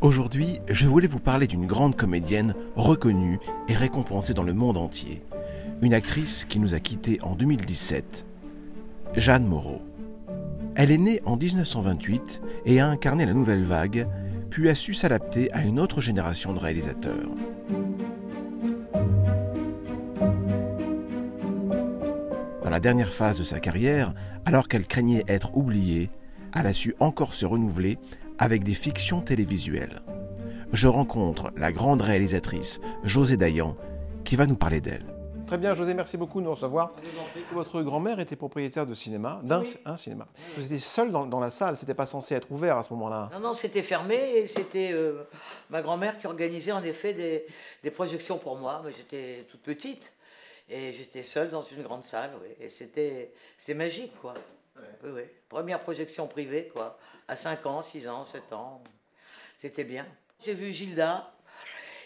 Aujourd'hui, je voulais vous parler d'une grande comédienne reconnue et récompensée dans le monde entier. Une actrice qui nous a quittés en 2017, Jeanne Moreau. Elle est née en 1928 et a incarné la nouvelle vague, puis a su s'adapter à une autre génération de réalisateurs. Dans la dernière phase de sa carrière, alors qu'elle craignait être oubliée, elle a su encore se renouveler avec des fictions télévisuelles. Je rencontre la grande réalisatrice José Dayan qui va nous parler d'elle. Très bien, José, merci beaucoup de nous recevoir. Votre grand-mère était propriétaire de cinéma, d'un cinéma. Vous étiez seul dans la salle, c'était pas censé être ouvert à ce moment-là. Non, c'était fermé et c'était ma grand-mère qui organisait en effet des projections pour moi. J'étais toute petite et j'étais seule dans une grande salle, oui. Et c'était magique, quoi. Ouais. Oui. Première projection privée, quoi, à 5 ans, 6 ans, 7 ans. C'était bien. J'ai vu Gilda,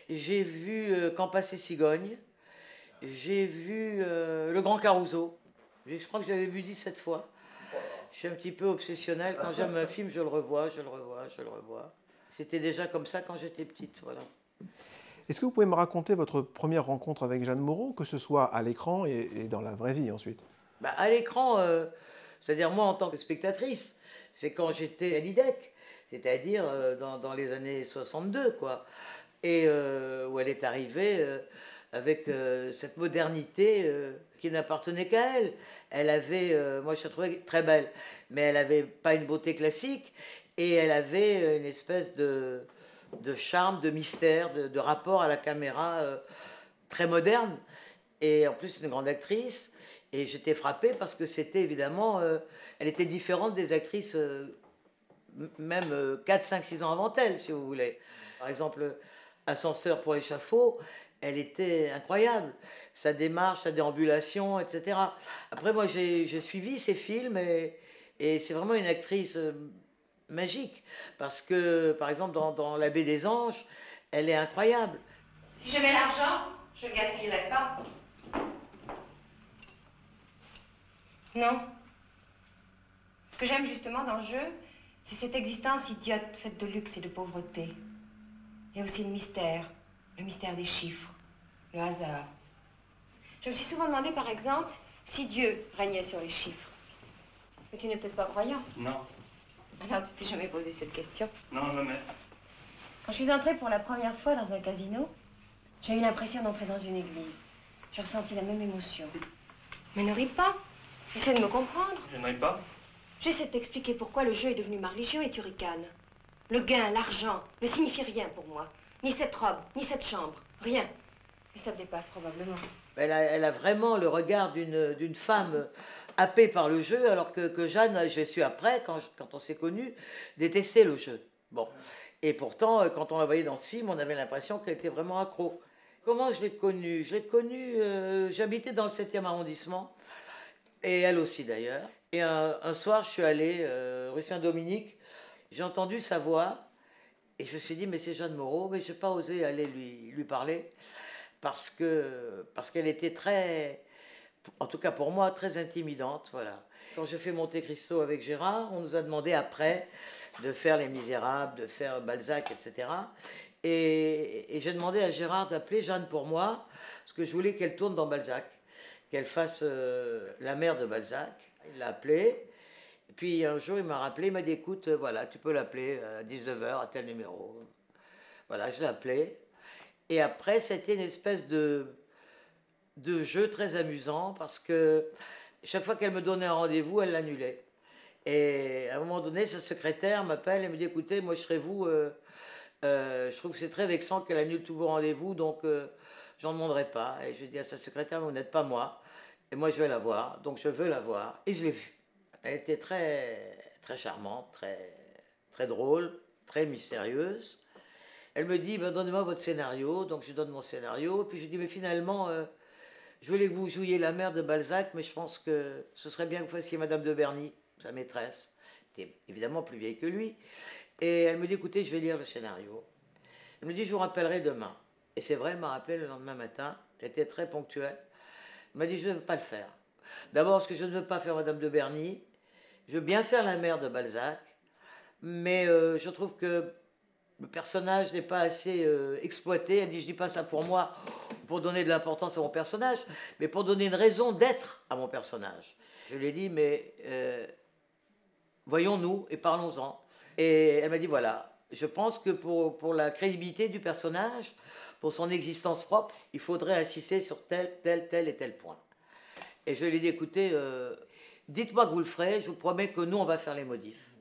j'ai vu Quand passait Cigogne, j'ai vu Le Grand Caruso. Je crois que je l'avais vu 17 fois. Je suis un petit peu obsessionnelle. Quand j'aime un film, je le revois, je le revois, je le revois. C'était déjà comme ça quand j'étais petite, voilà. Est-ce que vous pouvez me raconter votre première rencontre avec Jeanne Moreau, que ce soit à l'écran et dans la vraie vie ensuite? À l'écran, c'est-à-dire moi en tant que spectatrice, c'est quand j'étais à l'IDEC, c'est-à-dire dans les années 62, quoi. Et où elle est arrivée avec cette modernité qui n'appartenait qu'à elle. Elle avait, moi je la trouvais très belle, mais elle n'avait pas une beauté classique et elle avait une espèce de charme, de mystère, de rapport à la caméra très moderne. Et en plus, une grande actrice. Et j'étais frappée parce que c'était évidemment, elle était différente des actrices, même 4, 5, 6 ans avant elle, si vous voulez. Par exemple, Ascenseur pour l'échafaud, elle était incroyable. Sa démarche, sa déambulation, etc. Après, moi, j'ai suivi ces films et c'est vraiment une actrice magique. Parce que, par exemple, dans La Baie des Anges, elle est incroyable. Si j'avais l'argent, je ne le gaspillerais pas. Non. Ce que j'aime justement dans le jeu, c'est cette existence idiote faite de luxe et de pauvreté. Il y a aussi le mystère des chiffres, le hasard. Je me suis souvent demandé, par exemple, si Dieu régnait sur les chiffres. Mais tu n'es peut-être pas croyant. Non. Alors tu t'es jamais posé cette question? Non, jamais. Quand je suis entrée pour la première fois dans un casino, j'ai eu l'impression d'entrer dans une église. J'ai ressenti la même émotion. Mais ne ris pas. Essaie de me comprendre. Je ne ris pas. J'essaie de t'expliquer pourquoi le jeu est devenu ma religion et tu ricanes. Le gain, l'argent, ne signifie rien pour moi. Ni cette robe, ni cette chambre. Rien. Mais ça me dépasse probablement. Elle a vraiment le regard d'une femme happée par le jeu, alors que Jeanne, j'ai su après, quand on s'est connus, détestait le jeu. Bon. Et pourtant, quand on la voyait dans ce film, on avait l'impression qu'elle était vraiment accro. Comment je l'ai connue? Je l'ai connue, j'habitais dans le 7e arrondissement, et elle aussi d'ailleurs. Et un soir, je suis allée rue Saint-Dominique, j'ai entendu sa voix, et je me suis dit, mais c'est Jeanne Moreau, mais je n'ai pas osé aller lui parler, parce qu'elle était très, en tout cas pour moi, très intimidante, voilà. Quand j'ai fait Monte Cristo avec Gérard, on nous a demandé après de faire Les Misérables, de faire Balzac, etc. Et j'ai demandé à Gérard d'appeler Jeanne pour moi, parce que je voulais qu'elle tourne dans Balzac, qu'elle fasse la mère de Balzac. Il l'a appelée. Et puis un jour, il m'a rappelé, il m'a dit, écoute, voilà, tu peux l'appeler à 19h à tel numéro. Voilà, je l'ai appelé. Et après, c'était une espèce de jeu très amusant, parce que chaque fois qu'elle me donnait un rendez-vous, elle l'annulait. Et à un moment donné, sa secrétaire m'appelle et me dit, écoutez, moi je serai vous, je trouve que c'est très vexant qu'elle annule tous vos rendez-vous, donc j'en demanderai pas. Et je dis à sa secrétaire, vous n'êtes pas moi, et moi je vais la voir, donc je veux la voir. Et je l'ai vue. Elle était très, très charmante, très, très drôle, très mystérieuse. Elle me dit, ben, donnez-moi votre scénario, donc je lui donne mon scénario, puis je lui dis, mais finalement, je voulais que vous jouiez la mère de Balzac, mais je pense que ce serait bien que vous fassiez Madame de Berny, sa maîtresse, qui était évidemment plus vieille que lui. Et elle me dit, écoutez, je vais lire le scénario. Elle me dit, je vous rappellerai demain. Et c'est vrai, elle m'a rappelé le lendemain matin, elle était très ponctuelle. Elle m'a dit, je ne veux pas le faire. D'abord, parce que je ne veux pas faire Madame de Berny, je veux bien faire la mère de Balzac, mais je trouve que le personnage n'est pas assez exploité. Elle dit, je dis pas ça pour moi, pour donner de l'importance à mon personnage, mais pour donner une raison d'être à mon personnage. Je lui ai dit, mais voyons-nous et parlons-en. Et elle m'a dit, voilà, je pense que pour la crédibilité du personnage, pour son existence propre, il faudrait insister sur tel et tel point. Et je lui ai dit, écoutez, dites-moi que vous le ferez, je vous promets que nous, on va faire les modifs.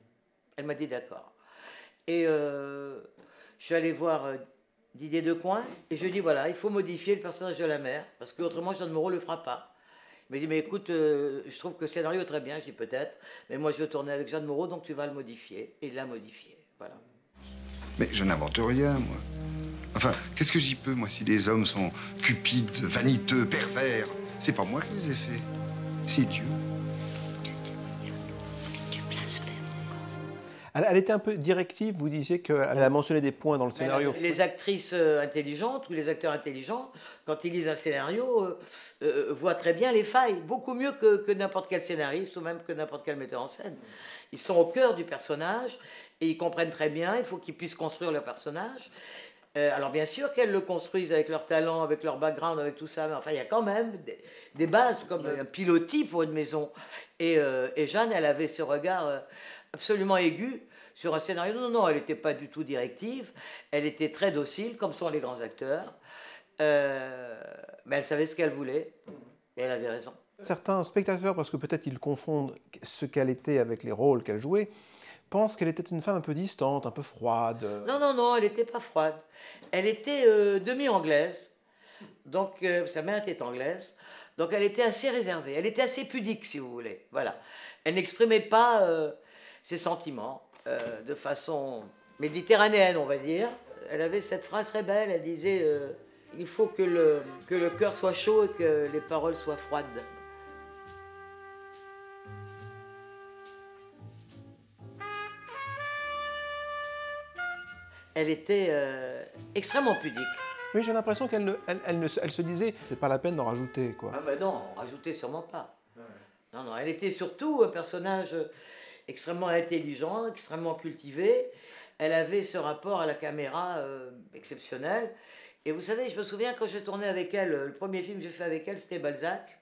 Elle m'a dit, d'accord. Et je suis allé voir Didier Decoing, et je lui ai dit, voilà, il faut modifier le personnage de la mère, parce qu'autrement, Jeanne Moreau ne le fera pas. Il m'a dit, mais écoute, je trouve que le scénario est très bien. Je dis, peut-être, mais moi, je veux tourner avec Jeanne Moreau, donc tu vas le modifier. Et il l'a modifié, voilà. Mais je n'invente rien, moi. Enfin, qu'est-ce que j'y peux, moi, si les hommes sont cupides, vaniteux, pervers? C'est pas moi qui les ai faits. C'est Dieu. Tu blasphèmes. Elle était un peu directive, vous disiez qu'elle a mentionné des points dans le scénario. Les actrices intelligentes ou les acteurs intelligents, quand ils lisent un scénario, voient très bien les failles, beaucoup mieux que n'importe quel scénariste ou même que n'importe quel metteur en scène. Ils sont au cœur du personnage et ils comprennent très bien, il faut qu'ils puissent construire leur personnage. Alors bien sûr qu'elles le construisent avec leur talent, avec leur background, avec tout ça, mais enfin il y a quand même des bases comme un pilotis pour une maison. Et Jeanne, elle avait ce regard absolument aigu sur un scénario. Non, non, elle n'était pas du tout directive, elle était très docile, comme sont les grands acteurs, mais elle savait ce qu'elle voulait, et elle avait raison. Certains spectateurs, parce que peut-être ils confondent ce qu'elle était avec les rôles qu'elle jouait, pensent qu'elle était une femme un peu distante, un peu froide. Non, non, non, elle n'était pas froide. Elle était demi-anglaise, donc sa mère était anglaise, donc elle était assez réservée, elle était assez pudique, si vous voulez. Voilà. Elle n'exprimait pas ses sentiments de façon méditerranéenne, on va dire. Elle avait cette phrase très belle, elle disait il faut que le cœur soit chaud et que les paroles soient froides. Elle était extrêmement pudique. Oui, j'ai l'impression qu'elle elle se disait, c'est pas la peine d'en rajouter, quoi. Ah ben non, rajouter sûrement pas. Ouais. Non, non, elle était surtout un personnage extrêmement intelligent, extrêmement cultivé. Elle avait ce rapport à la caméra exceptionnel. Et vous savez, je me souviens quand j'ai tourné avec elle, le premier film que j'ai fait avec elle, c'était Balzac.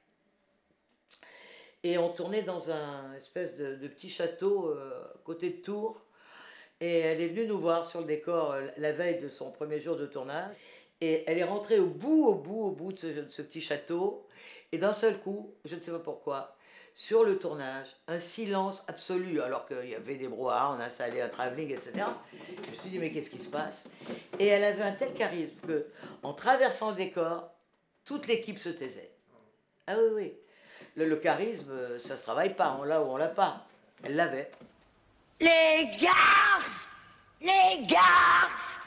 Et on tournait dans un espèce de petit château à côté de Tours. Et elle est venue nous voir sur le décor la veille de son premier jour de tournage. Et elle est rentrée au bout de ce petit château. Et d'un seul coup, je ne sais pas pourquoi, sur le tournage, un silence absolu, alors qu'il y avait des brouhahas, on a installé un travelling, etc. Je me suis dit, mais qu'est-ce qui se passe? Et elle avait un tel charisme qu'en traversant le décor, toute l'équipe se taisait. Ah oui, oui. Le charisme, ça ne se travaille pas, on l'a ou on l'a pas. Elle l'avait. Les garces! Les garces!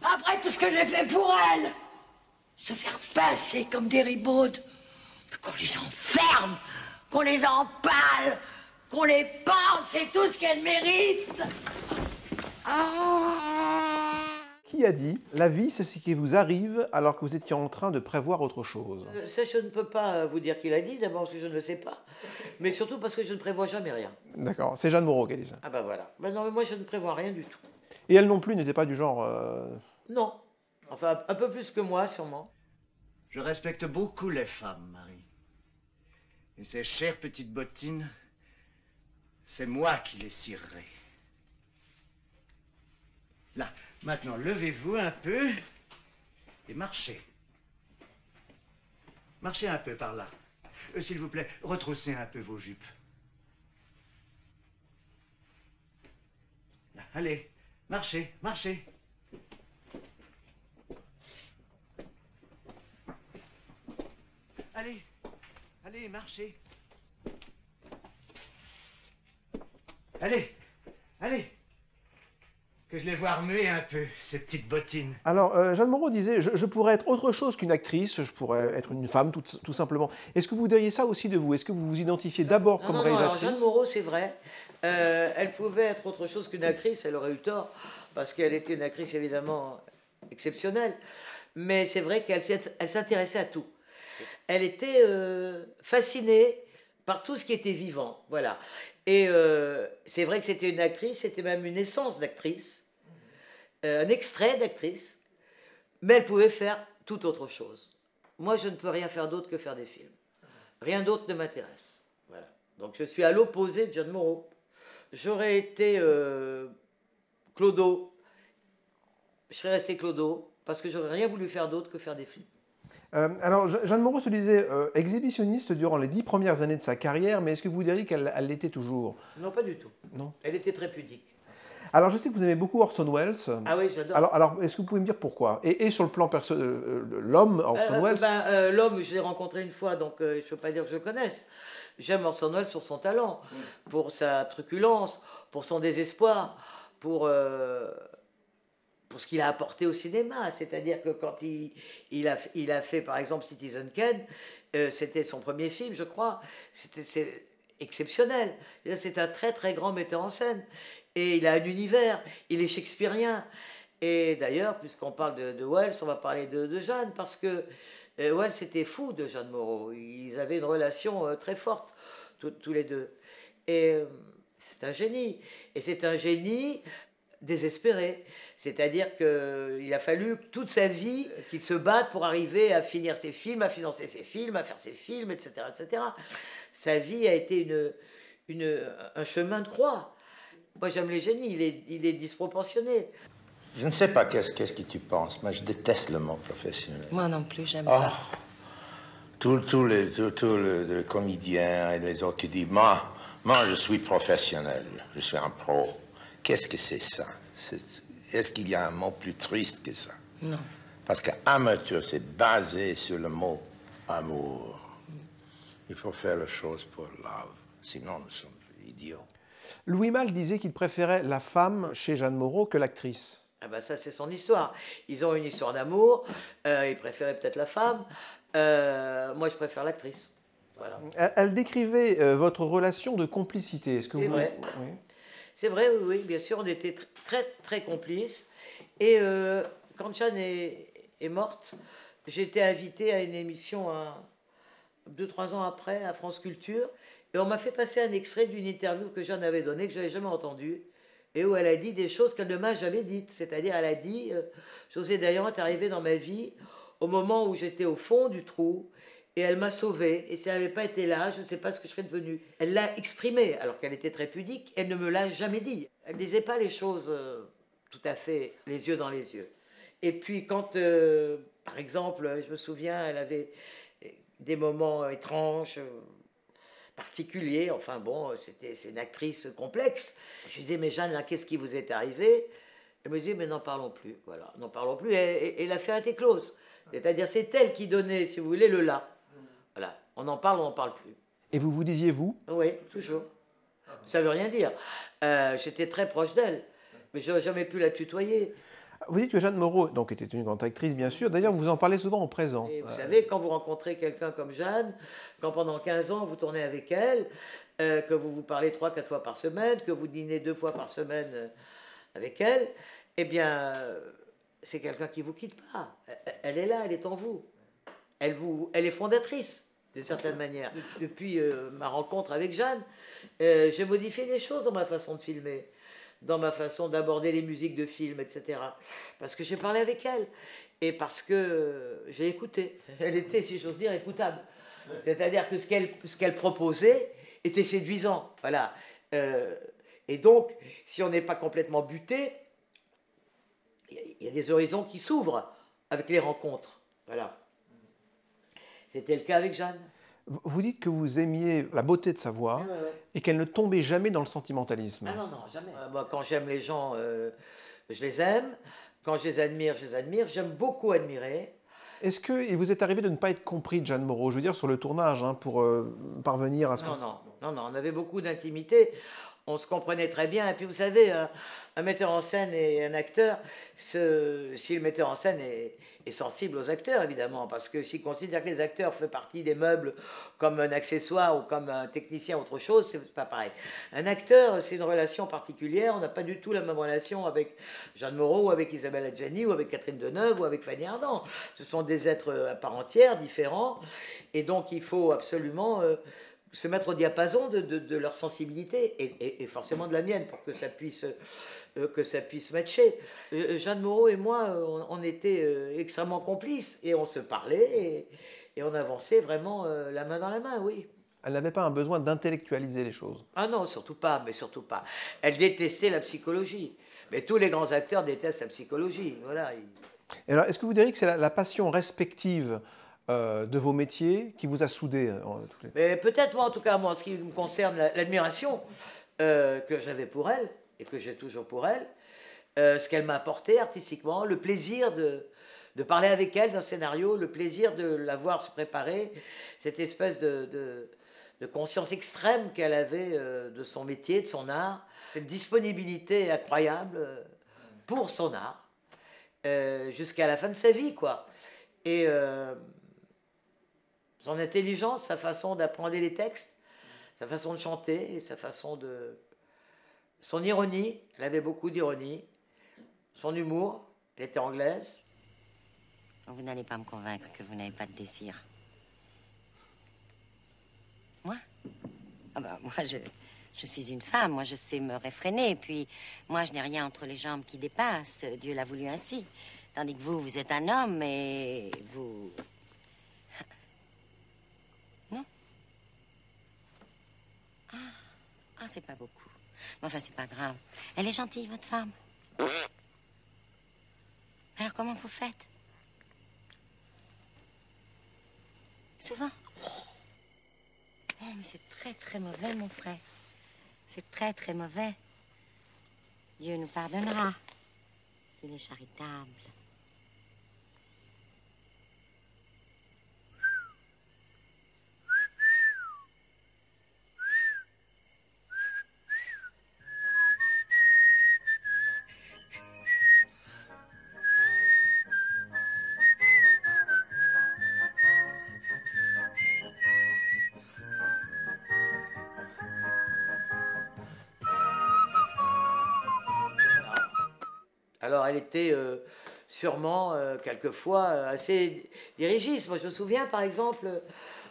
Après tout ce que j'ai fait pour elles, se faire pincer comme des ribaudes, qu'on les enferme, qu'on les empale, qu'on les pende, c'est tout ce qu'elles méritent. Qui a dit « La vie, c'est ce qui vous arrive alors que vous étiez en train de prévoir autre chose ». Ça, je ne peux pas vous dire qui l'a dit, d'abord parce que je ne le sais pas, mais surtout parce que je ne prévois jamais rien. D'accord, c'est Jeanne Moreau qui a dit ça. Ah ben voilà. Ben non, mais moi, je ne prévois rien du tout. Et elle non plus n'était pas du genre... Non. Enfin, un peu plus que moi, sûrement. Je respecte beaucoup les femmes, Marie. Et ces chères petites bottines, c'est moi qui les cirerai. Là, maintenant, levez-vous un peu et marchez. Marchez un peu par là. S'il vous plaît, retroussez un peu vos jupes. Là, allez, marchez, marchez. Allez, allez, marchez. Allez, allez. Que je les vois remuer un peu, ces petites bottines. Alors, Jeanne Moreau disait, je pourrais être autre chose qu'une actrice, je pourrais être une femme, tout simplement. Est-ce que vous diriez ça aussi de vous? Est-ce que vous vous identifiez d'abord comme réalisatrice? Alors, Jeanne Moreau, c'est vrai. Elle pouvait être autre chose qu'une actrice, elle aurait eu tort, parce qu'elle était une actrice évidemment exceptionnelle. Mais c'est vrai qu'elle s'intéressait à tout. Elle était fascinée par tout ce qui était vivant, voilà. Et c'est vrai que c'était une actrice, c'était même une essence d'actrice. un extrait d'actrice, mais elle pouvait faire tout autre chose. Moi, je ne peux rien faire d'autre que faire des films. Rien d'autre ne m'intéresse. Voilà. Donc je suis à l'opposé de Jeanne Moreau. J'aurais été Clodo. Je serais resté Clodo, parce que j'aurais rien voulu faire d'autre que faire des films. Alors, Jeanne Moreau se disait exhibitionniste durant les 10 premières années de sa carrière, mais est-ce que vous diriez qu'elle l'était toujours? Non, pas du tout. Non. Elle était très pudique. Alors, je sais que vous aimez beaucoup Orson Welles. Ah oui, j'adore. Alors est-ce que vous pouvez me dire pourquoi et sur le plan l'homme, Orson Welles? L'homme, je l'ai rencontré une fois, donc je ne peux pas dire que je le connaisse. J'aime Orson Welles pour son talent, pour sa truculence, pour son désespoir, pour ce qu'il a apporté au cinéma. C'est-à-dire que quand il a fait, par exemple, Citizen Kane, c'était son premier film, je crois. C'est exceptionnel. C'est un très, très grand metteur en scène. Et il a un univers, il est shakespearien. Et d'ailleurs, puisqu'on parle de Welles, on va parler de Jeanne, parce que Welles était fou de Jeanne Moreau. Ils avaient une relation très forte, tous les deux. Et c'est un génie. Et c'est un génie désespéré. C'est-à-dire qu'il a fallu toute sa vie qu'il se batte pour arriver à finir ses films, à financer ses films, à faire ses films, etc. etc. Sa vie a été un chemin de croix. Moi, j'aime les génies, il est disproportionné. Je ne sais pas qu'est-ce que tu penses, mais je déteste le mot professionnel. Moi non plus, j'aime pas. Tous les comédiens et les autres qui disent moi, je suis professionnel, je suis un pro. Qu'est-ce que c'est ça? Est-ce qu'il y a un mot plus triste que ça? Non. Parce qu'amateur, c'est basé sur le mot amour. Il faut faire les choses pour love, sinon nous sommes idiots. Louis Malle disait qu'il préférait la femme chez Jeanne Moreau que l'actrice. Ah ben ça, c'est son histoire. Ils ont une histoire d'amour. Il préférait peut-être la femme. Moi, je préfère l'actrice. Voilà. Elle décrivait votre relation de complicité. Est-ce que c'est vrai. Oui. C'est vrai, oui, bien sûr. On était très, très complices. Et quand Jeanne est morte, j'ai été invitée à une émission 2-3 ans après, à France Culture. Et on m'a fait passer un extrait d'une interview que Jeanne avait donnée, que je n'avais jamais entendue, et où elle a dit des choses qu'elle ne m'a jamais dites. C'est-à-dire, elle a dit José Dayan est arrivé dans ma vie au moment où j'étais au fond du trou, et elle m'a sauvée. Et si elle n'avait pas été là, je ne sais pas ce que je serais devenue. Elle l'a exprimé, alors qu'elle était très pudique, elle ne me l'a jamais dit. Elle ne disait pas les choses tout à fait les yeux dans les yeux. Et puis, quand, par exemple, je me souviens, elle avait des moments étranges, particulier, enfin bon, c'est une actrice complexe. Je disais, mais Jeanne, là, qu'est-ce qui vous est arrivé? Elle me disait, mais n'en parlons plus, voilà, n'en parlons plus, et l'affaire était close. C'est-à-dire, c'est elle qui donnait, si vous voulez, le là. Voilà, on en parle, on n'en parle plus. Et vous vous disiez vous? Oui, toujours. Ça veut rien dire. J'étais très proche d'elle, mais je n'aurais jamais pu la tutoyer. Vous dites que Jeanne Moreau donc, était une grande actrice, bien sûr. D'ailleurs, vous en parlez souvent au présent. Et vous savez, quand vous rencontrez quelqu'un comme Jeanne, quand pendant 15 ans, vous tournez avec elle, que vous parlez 3-4 fois par semaine, que vous dînez 2 fois par semaine avec elle, eh bien, c'est quelqu'un qui ne vous quitte pas. Elle est là, elle est en vous. Elle est fondatrice, d'une certaine manière. Depuis ma rencontre avec Jeanne, j'ai modifié des choses dans ma façon de filmer, dans ma façon d'aborder les musiques de films, etc. Parce que j'ai parlé avec elle et parce que j'ai écouté. Elle était, si j'ose dire, écoutable. C'est-à-dire que ce qu'elle proposait était séduisant. Voilà. Et donc, si on n'est pas complètement buté, il y a des horizons qui s'ouvrent avec les rencontres. Voilà. C'était le cas avec Jeanne. Vous dites que vous aimiez la beauté de sa voix et qu'elle ne tombait jamais dans le sentimentalisme. Ah non, non, jamais. Moi, quand j'aime les gens, je les aime. Quand je les admire, je les admire. J'aime beaucoup admirer. Est-ce qu'il vous est arrivé de ne pas être compris de Jeanne Moreau, je veux dire sur le tournage, hein, pour parvenir à ce non, on avait beaucoup d'intimité. On se comprenait très bien. Et puis vous savez, un metteur en scène et un acteur, si le metteur en scène est sensible aux acteurs, évidemment, parce que s'il considère que les acteurs font partie des meubles comme un accessoire ou comme un technicien, autre chose, c'est pas pareil. Un acteur, c'est une relation particulière. On n'a pas du tout la même relation avec Jeanne Moreau ou avec Isabelle Adjani ou avec Catherine Deneuve ou avec Fanny Ardant. Ce sont des êtres à part entière, différents. Et donc, il faut absolument se mettre au diapason de leur sensibilité et forcément de la mienne pour que ça puisse matcher. Jeanne Moreau et moi, on était extrêmement complices et on se parlait et on avançait vraiment la main dans la main, oui. Elle n'avait pas un besoin d'intellectualiser les choses. Ah non, surtout pas, mais surtout pas. Elle détestait la psychologie. Mais tous les grands acteurs détestent la psychologie, voilà. Et alors, est-ce que vous diriez que c'est la passion respective de vos métiers qui vous a soudés toutes les... Peut-être, moi, en tout cas, moi, en ce qui me concerne, l'admiration que j'avais pour elle, et que j'ai toujours pour elle, ce qu'elle m'a apporté artistiquement, le plaisir de parler avec elle d'un scénario, le plaisir de la voir se préparer, cette espèce de conscience extrême qu'elle avait de son métier, de son art, cette disponibilité incroyable pour son art, jusqu'à la fin de sa vie, quoi. Et son intelligence, sa façon d'apprendre les textes, sa façon de chanter, et sa façon de... Son ironie, elle avait beaucoup d'ironie, son humour, elle était anglaise. Vous n'allez pas me convaincre que vous n'avez pas de désir. Moi? Ah bah, moi, je suis une femme, moi je sais me réfréner, puis moi je n'ai rien entre les jambes qui dépasse, Dieu l'a voulu ainsi. Tandis que vous êtes un homme et vous... Non? Ah, c'est pas beaucoup. Mais enfin, c'est pas grave. Elle est gentille, votre femme. Alors comment vous faites? Souvent? Oh, mais c'est très, très mauvais, mon frère. C'est très, très mauvais. Dieu nous pardonnera. Il est charitable. Alors, elle était sûrement, quelquefois, assez dirigiste. Moi, je me souviens, par exemple,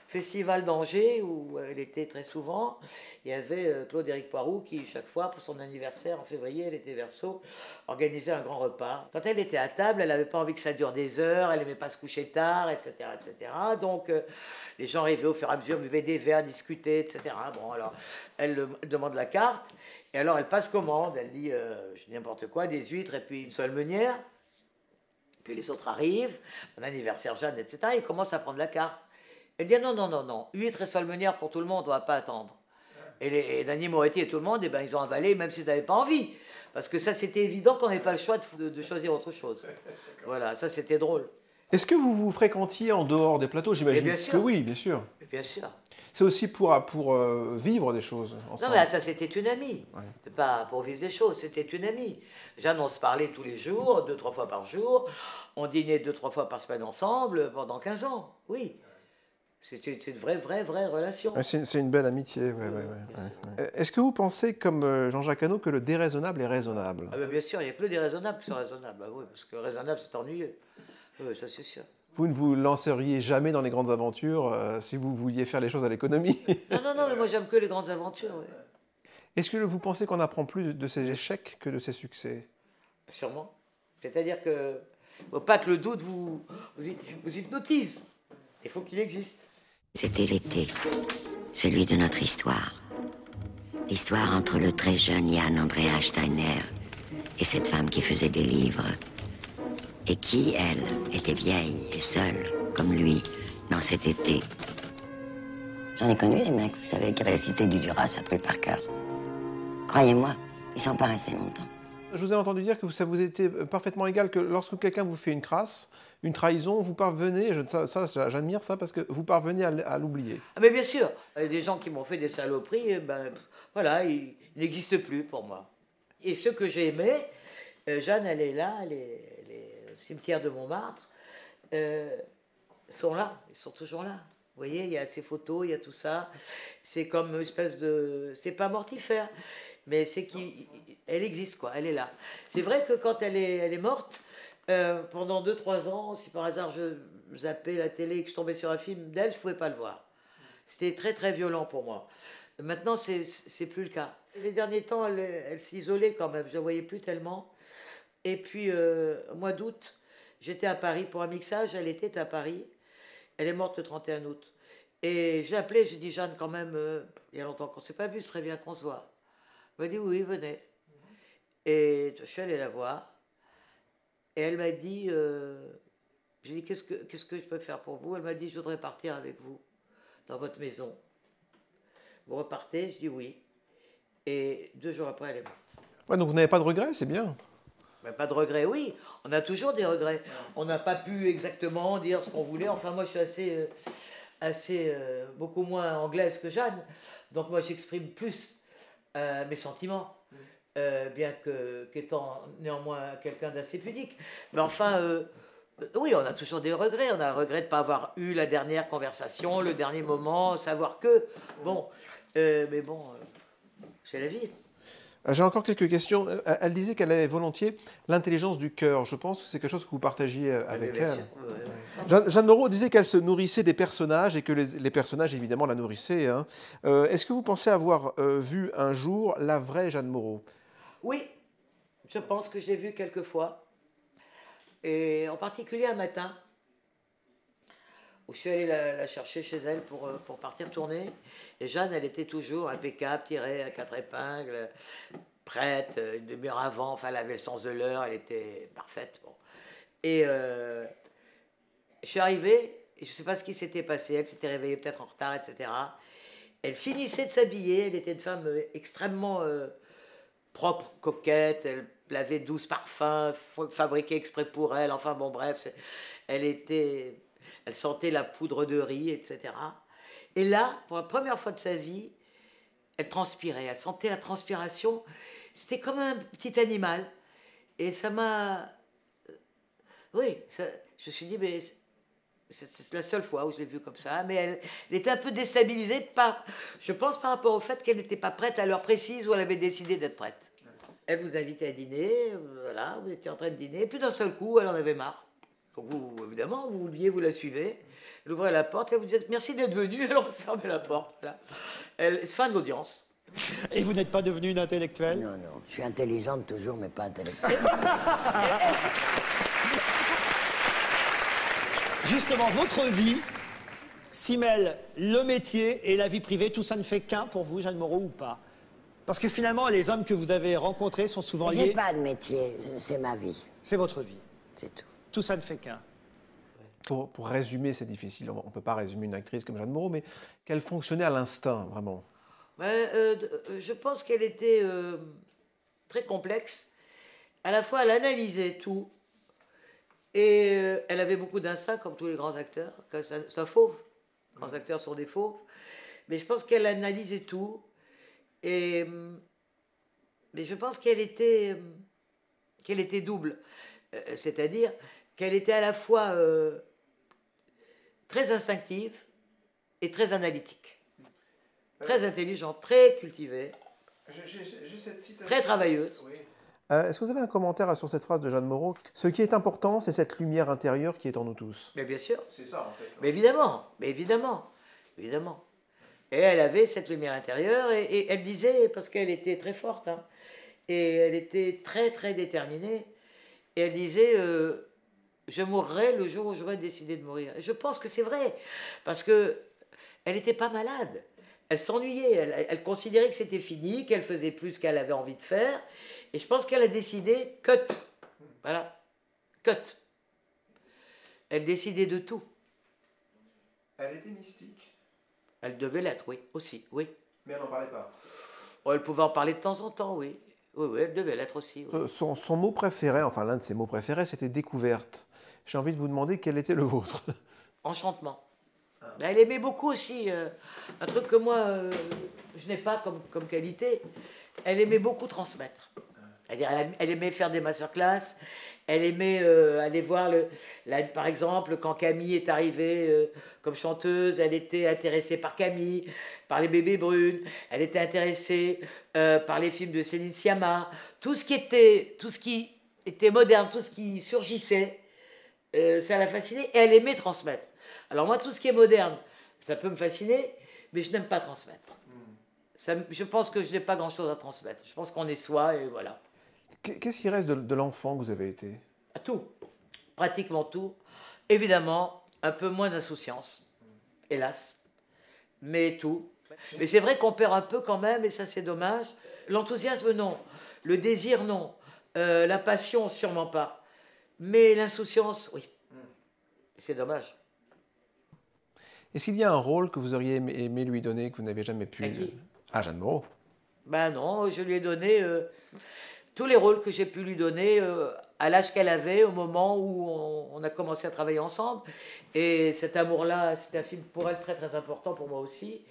Festival d'Angers, où elle était très souvent. Il y avait Claude-Éric Poiroux qui, chaque fois, pour son anniversaire, en février, elle était Verseau, organisait un grand repas. Quand elle était à table, elle n'avait pas envie que ça dure des heures, elle n'aimait pas se coucher tard, etc. etc. Donc, les gens arrivaient au fur et à mesure, buvaient des verres, discutaient, etc. Bon, alors, elle demande la carte. Et alors, elle passe commande, elle dit, je dis n'importe quoi, des huîtres et puis une seule meunière. Puis les autres arrivent, mon anniversaire Jeanne, etc. Ils commencent à prendre la carte. Elle dit, non, non, non, non, huîtres et seule meunière pour tout le monde, on ne va pas attendre. Et Nanni Moretti et tout le monde, eh ben, ils ont avalé, même s'ils n'avaient pas envie. Parce que ça, c'était évident qu'on n'avait pas le choix de choisir autre chose. Voilà, ça, c'était drôle. Est-ce que vous vous fréquentiez en dehors des plateaux? J'imagine que oui, bien sûr. Bien sûr. C'est aussi pour vivre des choses ensemble. Non, mais ça, c'était une amie. Ouais. C'est pas pour vivre des choses, c'était une amie. Jeanne, on se parlait tous les jours, 2-3 fois par jour. On dînait 2-3 fois par semaine ensemble pendant 15 ans, oui. C'est une vraie relation. C'est une belle amitié, ouais. Est-ce que vous pensez, comme Jean-Jacques Hano, que le déraisonnable est raisonnable? Ah ben bien sûr, il n'y a que le déraisonnable qui sont raisonnables. Ah oui, parce que raisonnable, c'est ennuyeux. Oui, ça c'est sûr. Vous ne vous lanceriez jamais dans les grandes aventures si vous vouliez faire les choses à l'économie? Non, mais moi j'aime que les grandes aventures. Oui. Est-ce que vous pensez qu'on apprend plus de ses échecs que de ses succès? Sûrement. C'est-à-dire que il ne faut pas que le doute vous hypnotise. Il faut qu'il existe. C'était l'été, celui de notre histoire. L'histoire entre le très jeune Jan Andrea Steiner et cette femme qui faisait des livres. Et qui, elle, était vieille et seule, comme lui, dans cet été. J'en ai connu des mecs, vous savez, qui récitaient du Duras appris par cœur. Croyez-moi, ils sont pas restés longtemps. Je vous ai entendu dire que ça vous était parfaitement égal que lorsque quelqu'un vous fait une crasse, une trahison, vous parvenez, j'admire ça parce que vous parvenez à l'oublier. Ah mais bien sûr, des gens qui m'ont fait des saloperies, ben voilà, ils n'existent plus pour moi. Et ceux que j'ai aimés, Jeanne, elle est là, elle est au cimetière de Montmartre, sont là, ils sont toujours là. Vous voyez, il y a ces photos, il y a tout ça. C'est comme une espèce de... C'est pas mortifère, mais c'est qu'elle existe, quoi. Elle est là. C'est vrai que quand elle est morte, pendant 2-3 ans, si par hasard je zappais la télé et que je tombais sur un film d'elle, je ne pouvais pas le voir. C'était très très violent pour moi. Maintenant, c'est plus le cas. Les derniers temps, elle s'isolait quand même, je ne la voyais plus tellement. Et puis, au mois d'août, j'étais à Paris pour un mixage, elle était à Paris. Elle est morte le 31 août. Et je l'ai appelée, j'ai dit, Jeanne, quand même, il y a longtemps qu'on ne s'est pas vu, ce serait bien qu'on se voit. Elle m'a dit, oui, venez. Et je suis allée la voir. Et elle m'a dit, j'ai dit, qu'est-ce que je peux faire pour vous? Elle m'a dit, je voudrais partir avec vous dans votre maison. Vous repartez? Je dis oui. Et 2 jours après, elle est morte. Ouais, donc vous n'avez pas de regrets, c'est bien. Mais pas de regrets, oui. On a toujours des regrets. On n'a pas pu exactement dire ce qu'on voulait. Enfin, moi, je suis beaucoup moins anglaise que Jeanne. Donc, moi, j'exprime plus mes sentiments. Bien qu'étant néanmoins quelqu'un d'assez pudique. Mais enfin, oui, on a toujours des regrets. On a un regret de ne pas avoir eu la dernière conversation, le dernier moment, savoir que... Bon, mais bon, c'est la vie. J'ai encore quelques questions. Elle disait qu'elle avait volontiers l'intelligence du cœur. Je pense que c'est quelque chose que vous partagiez avec elle. Jeanne Moreau disait qu'elle se nourrissait des personnages et que les personnages, évidemment, la nourrissaient. Hein. Est-ce que vous pensez avoir vu un jour la vraie Jeanne Moreau? Oui, je pense que je l'ai vue quelques fois. Et en particulier un matin, où je suis allée la chercher chez elle pour partir tourner. Et Jeanne, elle était toujours impeccable, tirée à 4 épingles, prête, une demi-heure avant. Enfin, elle avait le sens de l'heure, elle était parfaite. Bon. Et je suis arrivée, et je ne sais pas ce qui s'était passé. Elle s'était réveillée peut-être en retard, etc. Elle finissait de s'habiller. Elle était une femme extrêmement propre, coquette. Elle avait 12 parfums fabriqués exprès pour elle. Enfin, bon, bref, elle sentait la poudre de riz, etc. Et là, pour la première fois de sa vie, elle transpirait. Elle sentait la transpiration. C'était comme un petit animal. Et ça m'a... Oui, je me suis dit, mais c'est la seule fois où je l'ai vue comme ça. Mais elle était un peu déstabilisée, je pense, par rapport au fait qu'elle n'était pas prête à l'heure précise où elle avait décidé d'être prête. Elle vous invitait à dîner, voilà, vous étiez en train de dîner. Et puis d'un seul coup, elle en avait marre. Donc vous, évidemment, vous leviez, vous la suivez. Elle ouvrait la porte, elle vous disait merci d'être venue, elle refermait la porte. Voilà. Fin de l'audience. Et vous n'êtes pas devenue une intellectuelle? Non, non, je suis intelligente toujours, mais pas intellectuelle. Justement, votre vie s'y mêle le métier et la vie privée. Tout ça ne fait qu'un pour vous, Jeanne Moreau, ou pas? Parce que finalement, les hommes que vous avez rencontrés sont souvent liés... J'ai pas de métier, c'est ma vie. C'est votre vie. C'est tout. Tout ça ne fait qu'un. Pour résumer, c'est difficile, on ne peut pas résumer une actrice comme Jeanne Moreau, mais qu'elle fonctionnait à l'instinct, vraiment. Je pense qu'elle était très complexe. À la fois, elle analysait tout, et elle avait beaucoup d'instinct, comme tous les grands acteurs. C'est un fauve. Les grands acteurs sont des fauves. Mais je pense qu'elle analysait tout. Mais je pense qu'elle était double. C'est-à-dire qu'elle était à la fois très instinctive et très analytique. Très intelligente, très cultivée, très travailleuse. Oui. Est-ce que vous avez un commentaire sur cette phrase de Jeanne Moreau? Ce qui est important, c'est cette lumière intérieure qui est en nous tous. Mais bien sûr. C'est ça, en fait. Mais évidemment, évidemment. Et elle avait cette lumière intérieure, et elle disait, parce qu'elle était très forte, hein, et elle était très, très déterminée, et elle disait, je mourrai le jour où j'aurai décidé de mourir. Et je pense que c'est vrai, parce qu'elle n'était pas malade. Elle s'ennuyait, elle considérait que c'était fini, qu'elle faisait plus ce qu'elle avait envie de faire, et je pense qu'elle a décidé, cut. Voilà, cut. Elle décidait de tout. Elle était mystique. Elle devait l'être, oui, aussi, oui. Mais elle n'en parlait pas. Oh, elle pouvait en parler de temps en temps, oui. Oui, elle devait l'être aussi. Oui. Son mot préféré, enfin l'un de ses mots préférés, c'était découverte. J'ai envie de vous demander quel était le vôtre. Enchantement. Ben, elle aimait beaucoup aussi, un truc que moi, je n'ai pas comme qualité. Elle aimait beaucoup transmettre. C'est-à-dire, elle aimait faire des masterclass. Elle aimait aller voir, par exemple, quand Camille est arrivée comme chanteuse, elle était intéressée par Camille, par les bébés brunes, elle était intéressée par les films de Céline Sciamma, tout ce qui était moderne, tout ce qui surgissait, ça la fascinait, et elle aimait transmettre. Alors moi, tout ce qui est moderne, ça peut me fasciner, mais je n'aime pas transmettre. Je pense que je n'ai pas grand-chose à transmettre. Je pense qu'on est soi et voilà. Qu'est-ce qui reste de l'enfant que vous avez été? Tout, pratiquement tout. Évidemment, un peu moins d'insouciance, hélas, mais tout. Mais c'est vrai qu'on perd un peu quand même, et ça c'est dommage. L'enthousiasme, non. Le désir, non. La passion, sûrement pas. Mais l'insouciance, oui. C'est dommage. Est-ce qu'il y a un rôle que vous auriez aimé lui donner, que vous n'avez jamais pu... À qui? À Jeanne Moreau. Ben non, je lui ai donné tous les rôles que j'ai pu lui donner à l'âge qu'elle avait, au moment où on a commencé à travailler ensemble. Et cet amour-là, c'est un film pour elle très très important, pour moi aussi.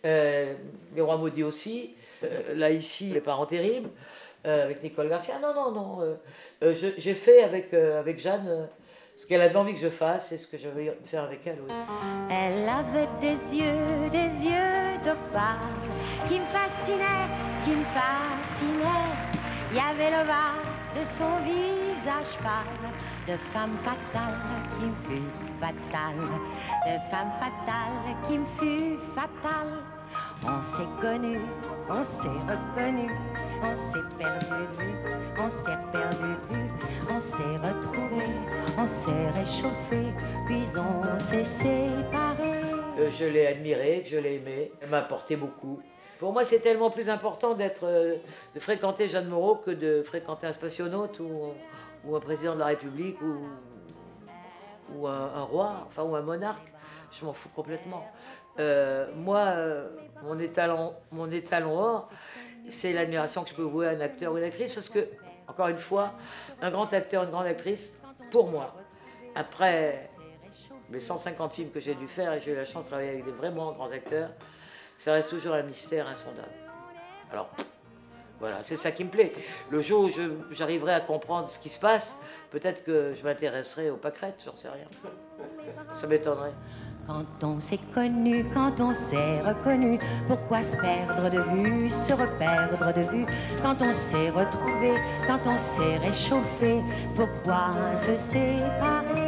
Les Rois Maudits aussi. Là, ici, Les Parents Terribles, avec Nicole Garcia. Non. J'ai fait avec Jeanne ce qu'elle avait envie que je fasse et ce que je vais faire avec elle. Oui. Elle avait des yeux d'opale qui me fascinaient, qui me fascinaient. Il y avait le bas de son visage pâle, de femme fatale qui me fut fatale, de femme fatale qui me fut fatale. On s'est connus, on s'est reconnus, on s'est perdu de vue, on s'est perdu de vue, on s'est retrouvés, on s'est réchauffés, puis on s'est séparés. Je l'ai admirée, je l'ai aimée, elle m'a apporté beaucoup. Pour moi, c'est tellement plus important de fréquenter Jeanne Moreau que de fréquenter un spationaute ou un président de la République ou un roi, enfin ou un monarque. Je m'en fous complètement. Moi, mon étalon or, c'est l'admiration que je peux vouer à un acteur ou une actrice, parce que, encore une fois, un grand acteur, une grande actrice, pour moi, après les 150 films que j'ai dû faire, et j'ai eu la chance de travailler avec des vraiment grands acteurs, ça reste toujours un mystère insondable. Alors, voilà, c'est ça qui me plaît. Le jour où j'arriverai à comprendre ce qui se passe, peut-être que je m'intéresserai aux pâquerettes, j'en sais rien. Ça m'étonnerait. Quand on s'est connu, quand on s'est reconnu, pourquoi se perdre de vue, se reperdre de vue? Quand on s'est retrouvé, quand on s'est réchauffé, pourquoi se séparer?